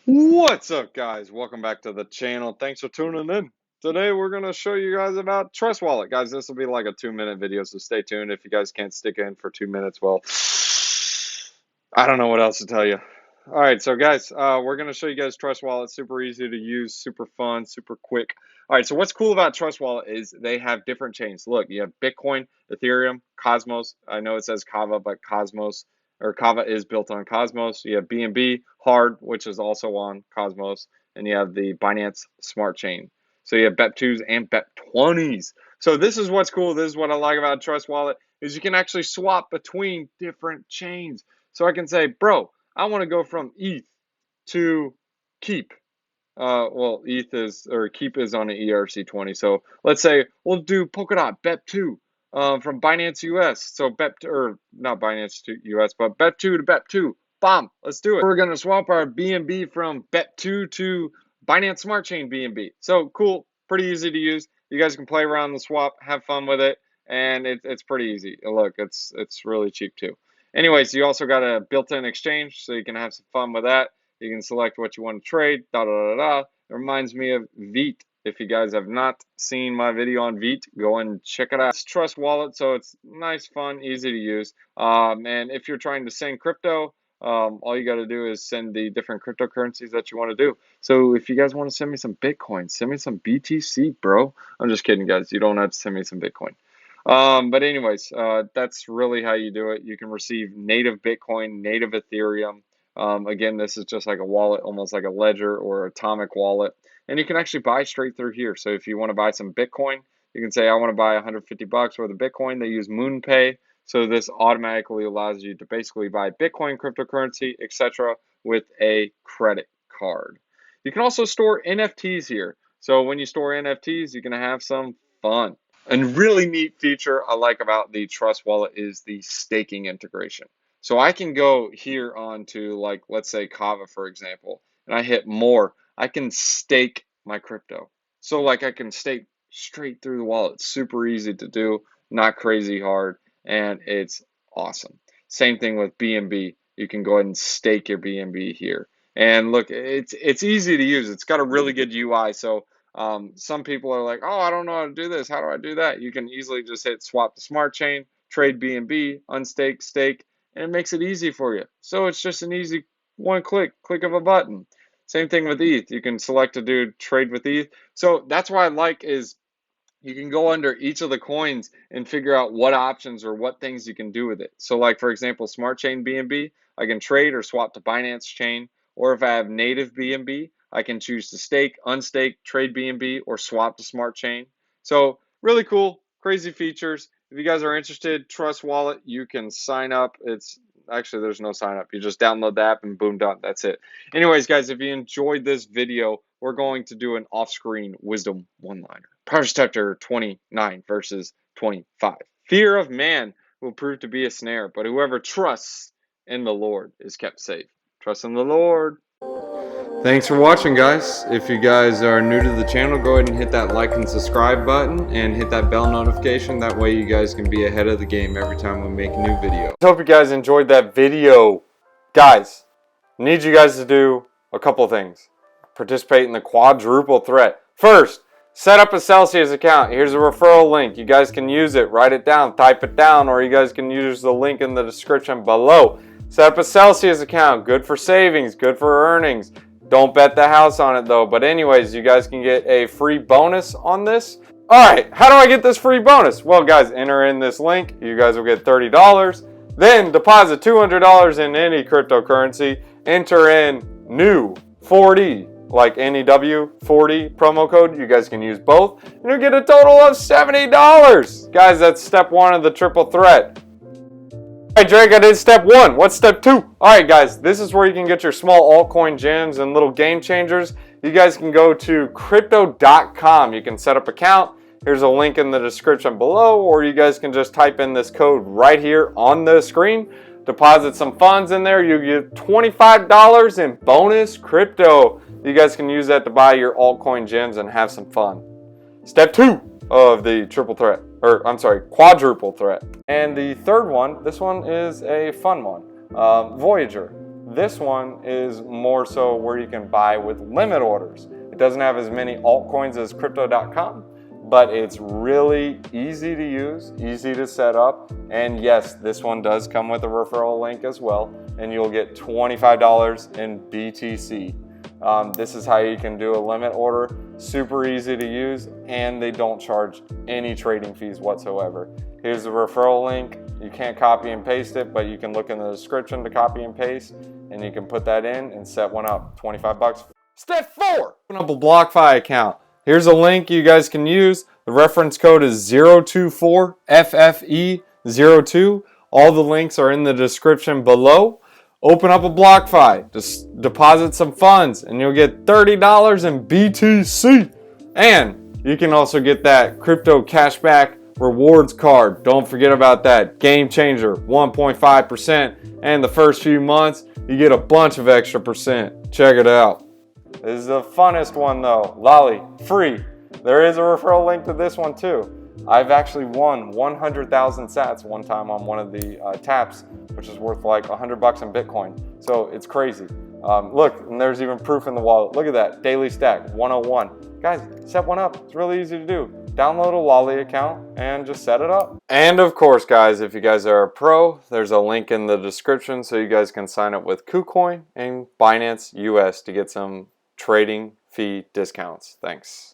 What's up, guys? Welcome back to the channel. Thanks for tuning in. Today we're going to show you guys about Trust Wallet. Guys, this will be like a 2-minute video, so stay tuned. If you guys can't stick in for 2 minutes, well, I don't know what else to tell you. All right, so guys, we're going to show you guys Trust Wallet. Super easy to use, super fun, super quick. All right, so what's cool about Trust Wallet is they have different chains. Look, you have Bitcoin, Ethereum, Cosmos. I know it says Kava, but Cosmos or Kava is built on Cosmos. You have BNB Hard, which is also on Cosmos, and you have the Binance Smart Chain. So you have BEP2s and BEP20s. So this is what's cool. This is what I like about Trust Wallet is you can actually swap between different chains. So I can say, bro, I want to go from ETH to Keep. Well, ETH is, or Keep is on an ERC20. So let's say we'll do Polkadot BEP2 from Binance US. So BEP, or not Binance US, but BEP2 to BEP2. Bam, let's do it. We're going to swap our BNB from BEP2 to Binance Smart Chain BNB. So cool, pretty easy to use. You guys can play around the swap, have fun with it, and it's pretty easy. Look, it's really cheap too. Anyways, you also got a built-in exchange, so you can have some fun with that. You can select what you want to trade, da da da da. It reminds me of Veet. If you guys have not seen my video on Veet, go and check it out. It's Trust Wallet, so it's nice, fun, easy to use. And if you're trying to send crypto, all you got to do is send the different cryptocurrencies that you want to do. So if you guys want to send me some Bitcoin, send me some BTC, bro. I'm just kidding, guys. You don't have to send me some Bitcoin. But anyways, that's really how you do it. You can receive native Bitcoin, native Ethereum. Again, this is just like a wallet, almost like a ledger or atomic wallet. And you can actually buy straight through here. So if you want to buy some Bitcoin, you can say, I want to buy 150 bucks worth of Bitcoin. They use MoonPay. So this automatically allows you to basically buy Bitcoin, cryptocurrency, etc. with a credit card. You can also store NFTs here. So when you store NFTs, you can have some fun. A really neat feature I like about the Trust Wallet is the staking integration. So I can go here onto, like, let's say Kava, for example, and I hit more. I can stake my crypto. So like I can stake straight through the wallet. Super easy to do, not crazy hard, and it's awesome. Same thing with BNB. You can go ahead and stake your BNB here. And look, it's easy to use. It's got a really good UI. So some people are like, oh, I don't know how to do this. How do I do that? You can easily just hit swap to smart chain, trade BNB, unstake, stake, and it makes it easy for you. So it's just an easy one click of a button. Same thing with ETH. You can select to do trade with ETH. So that's what I like is you can go under each of the coins and figure out what options or what things you can do with it. So like, for example, Smart Chain BNB, I can trade or swap to Binance Chain. Or if I have native BNB, I can choose to stake, unstake, trade BNB, or swap to Smart Chain. So really cool, crazy features. If you guys are interested, Trust Wallet, you can sign up. It's actually, there's no sign up. You just download the app and boom, done. That's it. Anyways, guys, if you enjoyed this video, we're going to do an off-screen wisdom one-liner. Proverbs chapter 29 verses 25. Fear of man will prove to be a snare, but whoever trusts in the Lord is kept safe. Trust in the Lord. Thanks for watching, guys. If you guys are new to the channel, go ahead and hit that like and subscribe button and hit that bell notification. That way you guys can be ahead of the game every time we make a new video. I hope you guys enjoyed that video. Guys, I need you guys to do a couple things. Participate in the quadruple threat. First, set up a Celsius account. Here's a referral link. You guys can use it. Write it down. Type it down. Or you guys can use the link in the description below. Set up a Celsius account. Good for savings. Good for earnings. Don't bet the house on it though. But anyways, you guys can get a free bonus on this. Alright, how do I get this free bonus? Well guys, enter in this link. You guys will get $30. Then deposit $200 in any cryptocurrency. Enter in new 40, like NEW 40 promo code. You guys can use both. And you'll get a total of $70. Guys, that's step one of the triple threat. Alright, Drake, I did step one. What's step two? Alright, guys, this is where you can get your small altcoin gems and little game changers. You guys can go to crypto.com. You can set up an account. Here's a link in the description below, or you guys can just type in this code right here on the screen. Deposit some funds in there. You get $25 in bonus crypto. You guys can use that to buy your altcoin gems and have some fun. Step two of the triple threat, or I'm sorry, quadruple threat. And the third one, this one is a fun one. Voyager. This one is more so where you can buy with limit orders. It doesn't have as many altcoins as crypto.com, but it's really easy to use, easy to set up, and yes, this one does come with a referral link as well, and you'll get $25 in BTC. This is how you can do a limit order. Super easy to use, and they don't charge any trading fees whatsoever. Here's the referral link. You can't copy and paste it, but you can look in the description to copy and paste, and you can put that in and set one up. 25 bucks. Step 4, open up a BLOCKFI account. Here's a link you guys can use. The reference code is 024FFE02. All the links are in the description below. Open up a BLOCKFI, just deposit some funds, and you'll get $30 in BTC. And you can also get that crypto cashback rewards card. Don't forget about that. Game changer, 1.5%. And the first few months, you get a bunch of extra percent. Check it out. This is the funnest one though. Lolly, free. There is a referral link to this one too. I've actually won 100,000 sats one time on one of the taps, which is worth like $100 in Bitcoin. So it's crazy. Look, and there's even proof in the wallet. Look at that, daily stack, 101. Guys, set one up. It's really easy to do. Download a Lolly account and just set it up. And of course, guys, if you guys are a pro, there's a link in the description so you guys can sign up with KuCoin and Binance US to get some trading fee discounts. Thanks.